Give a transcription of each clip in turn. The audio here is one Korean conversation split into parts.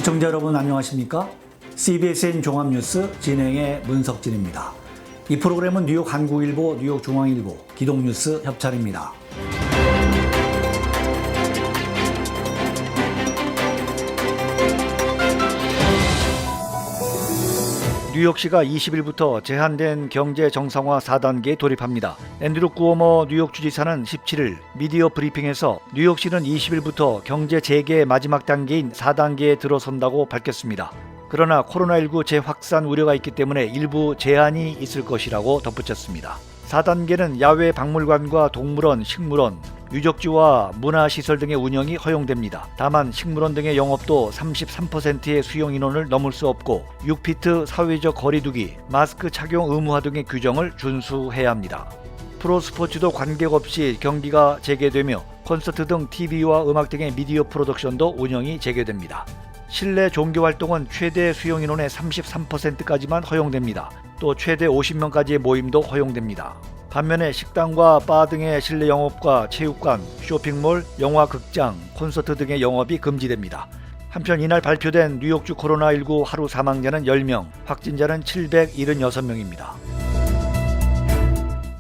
시청자 여러분 안녕하십니까? CBSN 종합뉴스 진행의 문석진입니다. 이 프로그램은 뉴욕 한국일보, 뉴욕 중앙일보, 기동뉴스 협찬입니다. 뉴욕시가 20일부터 제한된 경제 정상화 4단계에 돌입합니다. 앤드루 쿠오모 뉴욕 주지사는 17일 미디어 브리핑에서 뉴욕시는 20일부터 경제 재개의 마지막 단계인 4단계에 들어선다고 밝혔습니다. 그러나 코로나19 재확산 우려가 있기 때문에 일부 제한이 있을 것이라고 덧붙였습니다. 4단계는 야외 박물관과 동물원, 식물원, 유적지와 문화시설 등의 운영이 허용됩니다. 다만 식물원 등의 영업도 33%의 수용 인원을 넘을 수 없고 6피트 사회적 거리두기, 마스크 착용 의무화 등의 규정을 준수해야 합니다. 프로스포츠도 관계 없이 경기가 재개되며 콘서트 등 TV와 음악 등의 미디어 프로덕션도 운영이 재개됩니다. 실내 종교활동은 최대 수용 인원의 33%까지만 허용됩니다. 또 최대 50명까지의 모임도 허용됩니다. 반면에 식당과 바 등의 실내 영업과 체육관, 쇼핑몰, 영화 극장, 콘서트 등의 영업이 금지됩니다. 한편 이날 발표된 뉴욕주 코로나19 하루 사망자는 10명, 확진자는 776명입니다.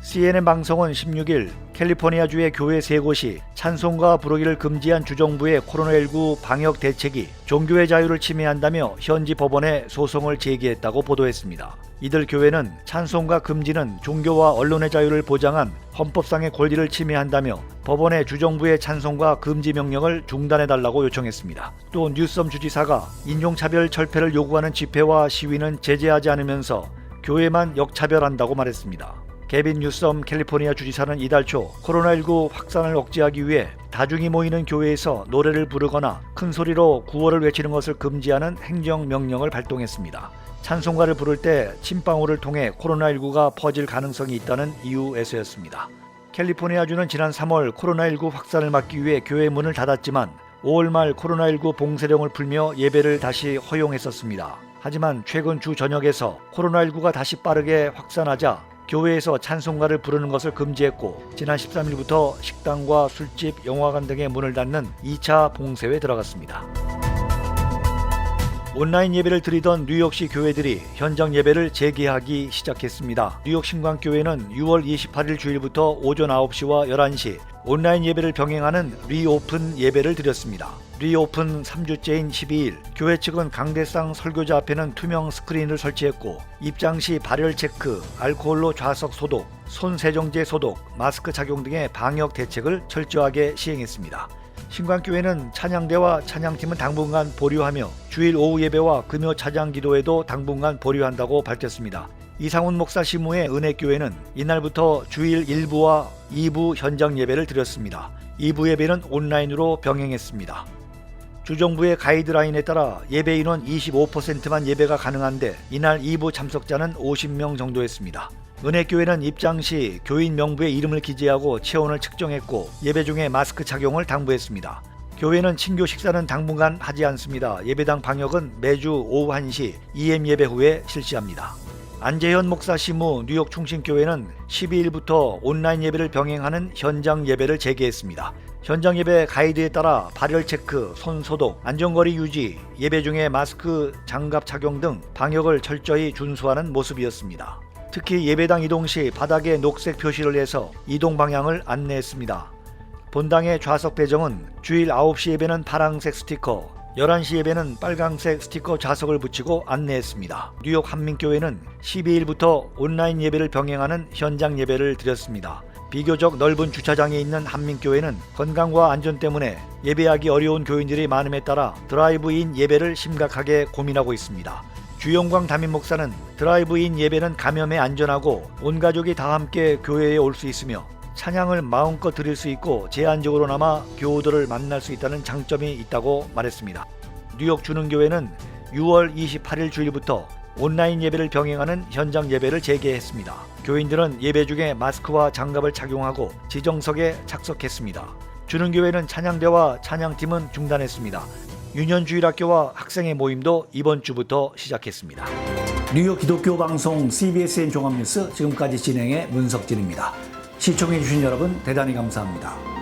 CNN 방송은 16일 캘리포니아주의 교회 3곳이 찬송가 부르기를 금지한 주정부의 코로나19 방역 대책이 종교의 자유를 침해한다며 현지 법원에 소송을 제기했다고 보도했습니다. 이들 교회는 찬송가 금지는 종교와 언론의 자유를 보장한 헌법상의 권리를 침해한다며 법원에 주정부의 찬송가 금지 명령을 중단해달라고 요청했습니다. 또 뉴섬 주지사가 인종차별 철폐를 요구하는 집회와 시위는 제재하지 않으면서 교회만 역차별한다고 말했습니다. 개빈 뉴섬 캘리포니아 주지사는 이달 초 코로나19 확산을 억제하기 위해 다중이 모이는 교회에서 노래를 부르거나 큰 소리로 구호를 외치는 것을 금지하는 행정명령을 발동했습니다. 찬송가를 부를 때 침방울을 통해 코로나19가 퍼질 가능성이 있다는 이유에서였습니다. 캘리포니아주는 지난 3월 코로나19 확산을 막기 위해 교회 문을 닫았지만 5월 말 코로나19 봉쇄령을 풀며 예배를 다시 허용했었습니다. 하지만 최근 주 저녁에서 코로나19가 다시 빠르게 확산하자 교회에서 찬송가를 부르는 것을 금지했고 지난 13일부터 식당과 술집, 영화관 등의 문을 닫는 2차 봉쇄에 들어갔습니다. 온라인 예배를 드리던 뉴욕시 교회들이 현장 예배를 재개하기 시작했습니다. 뉴욕 신광교회는 6월 28일 주일부터 오전 9시와 11시 온라인 예배를 병행하는 리오픈 예배를 드렸습니다. 리오픈 3주째인 12일 교회 측은 강대상 설교자 앞에는 투명 스크린을 설치했고 입장 시 발열 체크, 알코올로 좌석 소독, 손 세정제 소독, 마스크 착용 등의 방역 대책을 철저하게 시행했습니다. 신광교회는 찬양대와 찬양팀은 당분간 보류하며 주일 오후 예배와 금요 찬양 기도에도 당분간 보류한다고 밝혔습니다. 이상훈 목사 시무의 은혜교회는 이날부터 주일 1부와 2부 현장 예배를 드렸습니다. 2부 예배는 온라인으로 병행했습니다. 주정부의 가이드라인에 따라 예배 인원 25%만 예배가 가능한데 이날 2부 참석자는 50명 정도였습니다. 은혜교회는 입장 시 교인 명부에 이름을 기재하고 체온을 측정했고 예배 중에 마스크 착용을 당부했습니다. 교회는 친교 식사는 당분간 하지 않습니다. 예배당 방역은 매주 오후 1시 EM 예배 후에 실시합니다. 안재현 목사 시무 뉴욕 충신교회는 12일부터 온라인 예배를 병행하는 현장 예배를 재개했습니다. 현장 예배 가이드에 따라 발열 체크, 손 소독, 안전거리 유지, 예배 중에 마스크, 장갑 착용 등 방역을 철저히 준수하는 모습이었습니다. 특히 예배당 이동 시 바닥에 녹색 표시를 해서 이동 방향을 안내했습니다. 본당의 좌석 배정은 주일 9시 예배는 파란색 스티커, 11시 예배는 빨강색 스티커 좌석을 붙이고 안내했습니다. 뉴욕 한민교회는 12일부터 온라인 예배를 병행하는 현장 예배를 드렸습니다. 비교적 넓은 주차장에 있는 한민교회는 건강과 안전 때문에 예배하기 어려운 교인들이 많음에 따라 드라이브인 예배를 심각하게 고민하고 있습니다. 주영광 담임 목사는 드라이브인 예배는 감염에 안전하고 온 가족이 다 함께 교회에 올 수 있으며 찬양을 마음껏 드릴 수 있고 제한적으로나마 교우들을 만날 수 있다는 장점이 있다고 말했습니다. 뉴욕 주능교회는 6월 28일 주일부터 온라인 예배를 병행하는 현장 예배를 재개했습니다. 교인들은 예배 중에 마스크와 장갑을 착용하고 지정석에 착석했습니다. 주능교회는 찬양대와 찬양팀은 중단했습니다. 유년주일학교와 학생의 모임도 이번 주부터 시작했습니다. 뉴욕 기독교 방송 CBSN 종합뉴스 지금까지 진행의 문석진입니다. 시청해주신 여러분 대단히 감사합니다.